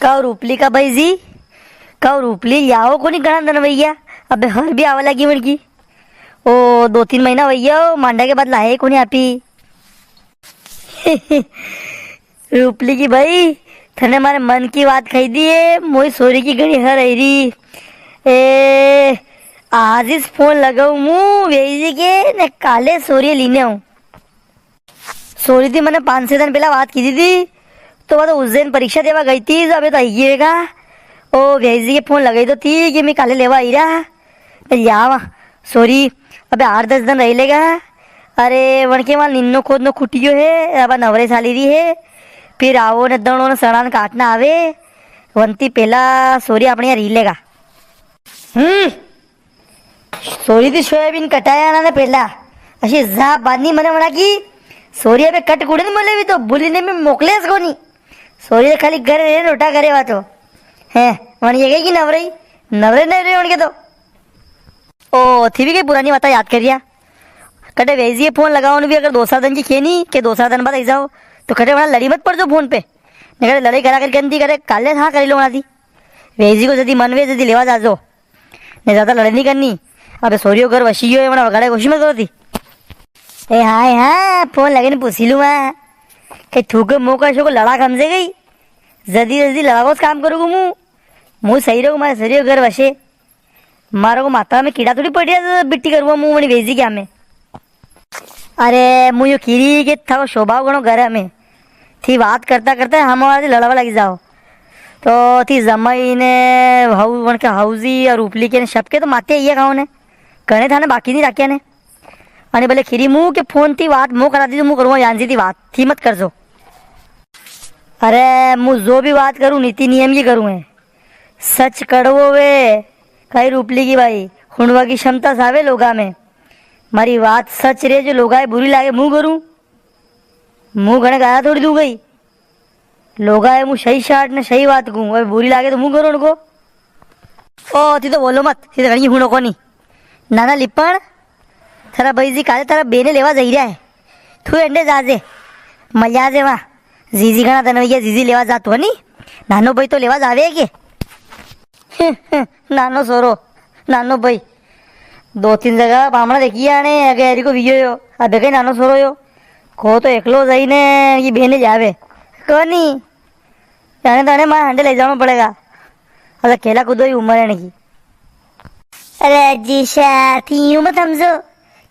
कहो रूपली का भाई जी। कहो रूपली याओ को नहीं गणा दन भैया। अबे हर भी आवा लगी मड़की। ओ 2-3 महीना भैया मांडा के बाद लाए को नहीं आपी। रूपली की भाई थने मारे मन की बात कही दी है। मोई सोरी की घड़ी हर रही ए आज इस फोन लगाऊ मुँह वेजी के ने काले सोरी लीने हूँ। सोरी थी मैंने 5-6 दिन पहला बात की थी। तो वह तो उस दिन परीक्षा देवा गई थी। अबे तो आइएगा ओ वेजी के फोन लगाई तो थी कि मैं काले लेवा आई रहा मैं जावा सॉरी। अबे 8-10 दिन रह लेगा। अरे वणके माल निन्नो खोदनो खुटियो है। अब नवरे साली री है फिर आओ ने दणो ने सड़ान काटना आवे वंती पहला सोरी अपने यहाँ री लेगा। सोरी थी सोयाबीन कटाया ना पहला अशी जा बांधनी मने म्हणा की सोरी अबे कट कुडे मले भी तो बुलीने में मोकलेस कोनी। सोरी तो खाली घर रे रोटा करे वातो है वन ये की नवरे नवरे नहीं रहे उनके तो ओ थी भी कई पुरानी बात याद करिया। कटे वेजिए फोन लगाओ भी अगर 2-4 दिन की खेनी के 2-4 दिन बाद आई जाओ तो कटे वहाँ लड़ी मत पड़ जाओ फोन पे नहीं करे लड़ाई करा करके अंती करे काले हाँ करी लो थी वेजी को यदि मन वे यदि लेवा जाजो नहीं ज़्यादा लड़ाई नहीं करनी। अबे सोरियो घर वशियो है वहाँ वगाड़े कोशिश मत करो थी। ए हाँ हाँ फोन लगे ने पूछ लूँ मैं कहीं थूके मुँह का को लड़ा खमसे गई जल्दी जल्दी लड़ाओ काम करूँगा मुँह सही रहूँ मारे सरियो घर वशे मारो को माता में कीड़ा थोड़ी पड़ रहा बिट्टी करूँगा मुँह मनी भेजी क्या मैं। अरे मुँह यो कीरी के था वो शोभा गणो घर में थी बात करता करता हमारे लड़ावा लगी जाओ तो थी जमाई ने वन के हाउजी और उपली के ने शब के तो माते ये गाँव ने कने था ने बाकी नहीं राख्या ने અને ભલે ખીરી મું કે ફોન થી વાત મો કરા દીધું હું કરું યાનજી થી વાત થી મત કરજો। अरे मुझ जो भी बात करूँ नीति नियम की करूँ है सच कड़वो वे कई रूपली की भाई हुणवा की क्षमता सावे लोगा में मारी बात सच रे जो लोगा बुरी लागे मुँह करूँ मुँह घने गाया थोड़ी दूँ गई लोगा है मुँह सही शाट ने सही बात कहूँ अभी बुरी लागे तो मुँह करो उनको ओ थी तो बोलो मत थी तो घनी हुणो को नहीं नाना लिपण थारा भाई जी काले तारा बेने लेवा जई रहा है तू एंडे जाजे मजा जे वहाँ जीजी घना तनवैया जीजी लेवा जातो हनी नानो भाई तो लेवा जावे के नानो सोरो नानो भाई 2-3 जगह बामणा देखी आने अगे हरी को वियो यो अबे कई नानो सोरो यो को तो एकलो जई ने ये बेने जावे कोनी जाने ताने मां हंडे ले जाना पड़ेगा अरे केला कूदो ही उम्र है की। अरे जीशा थी यूं मत समझो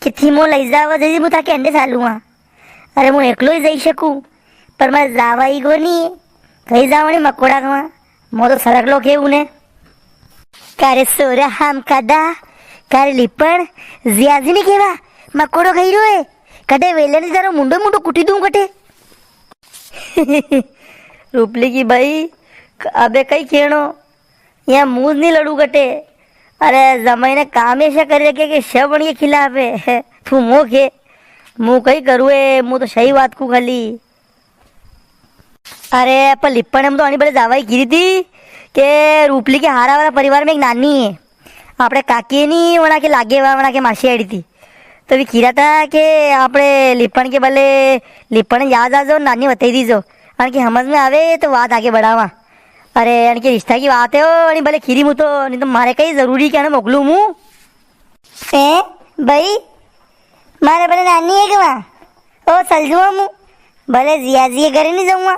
कि थी मो लई जावा जई मु ताके अंडे सालूआ अरे मु एकलो ही जई सकूं पर मैं जावा ही कोनी कहीं जावणी मकोड़ा खवा मो तो सरक लो के उने कारे सोरा हम कदा कारे लिपण जियाजी ने केवा मकोड़ो खाई रो है कटे वेले ने जरा मुंडो मुंडो कुटी दूं कटे। रूपली की भाई अबे कई खेणो यहाँ मुंह नहीं लड़ू कटे अरे जमाई ने काम ऐसा कर रखे कि शव बन के खिलावे तू मुँह के मुँह कहीं करूए मुँह तो सही बात को खाली। अरे पर लिप्पण में तो आनी बड़े जावाई की थी कि रूपली के हारा वाला परिवार में एक नानी है आपने काकी नहीं वना के लागे वना के मासी आड़ी थी तो भी खीरा था कि आपने लिप्पण के भले लिप्पण याद आ जाओ नानी बताई दीजो और कि समझ में आवे तो बात आगे बढ़ावा। अरे यानी कि रिश्ता की बात है वो भले खीरी मुँह तो नहीं तो मारे कहीं जरूरी क्या ना मोकलू मुँह भाई मारे भले नानी है क्या ओ चल जुआ मुँह भले जिया जिया करे नहीं जाऊँगा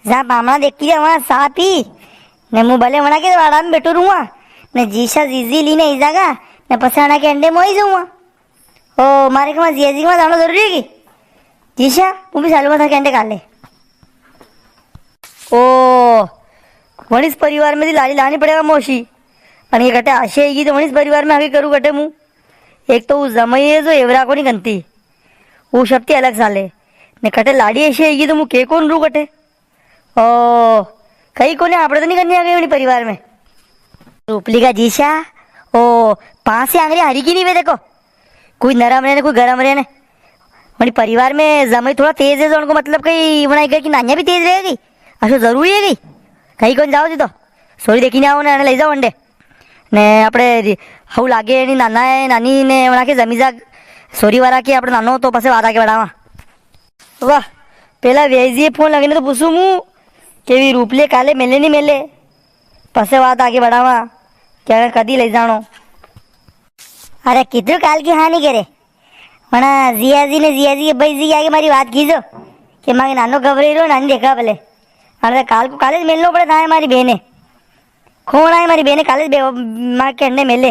जहाँ बामणा देखी जाए वहाँ साथ ही ने मुँह भले वना के वाड़ा में बैठो रहूँगा ने जीशा जीजी ली नहीं जागा ने पसाना के अंडे मोई जाऊँगा ओ मारे के वहाँ जिया जी के वहाँ जाना जरूरी है कि जीशा वो भी सालू था के अंडे काले ओ वणिस परिवार में लाड़ी लानी पड़ेगा मोशी और ये कटे आशे आएगी तो वणिस परिवार में आगे करूँ कटे मुँह एक तो वो जमाई है जो एवरा को नहीं गनती वो शक्ति अलग साले ने कटे लाड़ी ऐसी आएगी तो मुँह के कौन रू कटे ओ कहीं कोने आपड़े तो नहीं करनी आ गई उन्हीं परिवार में। रूपली का जीशा ओ 5 से आंगली हरी की नहीं वे देखो कोई नरम रहे कोई गरम रहे उन्हीं परिवार में जमाई थोड़ा तेज है तो उनको मतलब कहीं बनाई गई कि नानिया भी तेज रहेगी अच्छा जरूरी है कहीं कौन जाओ जी तो सोरी देखी आओ ने लई जाओ अंडे ने આપણે હવ લાગે એની નાના નાની ને વણા કે જમીજા સોરી વાળા કે આપણે નાનો તો પાસે વાત આગે બડાવા વાહ પેલા વેજીએ ફોન લગીને તો પૂછું હું કેવી રૂપલે કાલે મેલે નહીં મેલે પછી વાત આગે बढ़ावा ત્યારે કદી લઈ જાણો. અરે કીધું કાલ की हाँ नहीं करे પણ જીયાજી ને જીયાજી ભાઈ આગે મારી વાત કીધો કે મારે નાનો ગભરાઈ રહ્યો નાની દેખા ભલે અરે કાલ को કાલે જ મેલનો પડે થાય મારી બેને કોણ આય મારી બેને કાલે જ માર કે અંડે મેલે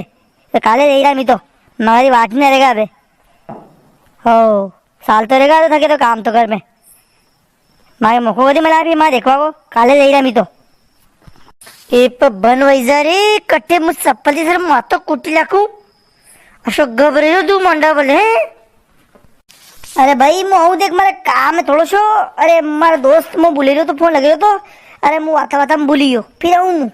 તો કાલે રહી रहा तो મારી વાત नहीं रहेगा अबे हो साल तो रहेगा तो थके तो काम तो कर में मारे मुखो बधी मला भी मां देखवा को काले रही रहा तो ए बन वैजा रे कट्टे मुझ चप्पल सर मात तो कुटी लाखू अशोक घबरे तू मंडा बोले. अरे भाई मु आऊ देख मारे काम है थोड़ो शो. अरे मारा दोस्त मु भूली रहो तो फोन लगे तो अरे मु वाता वाता भूली गयो फिर आऊ मु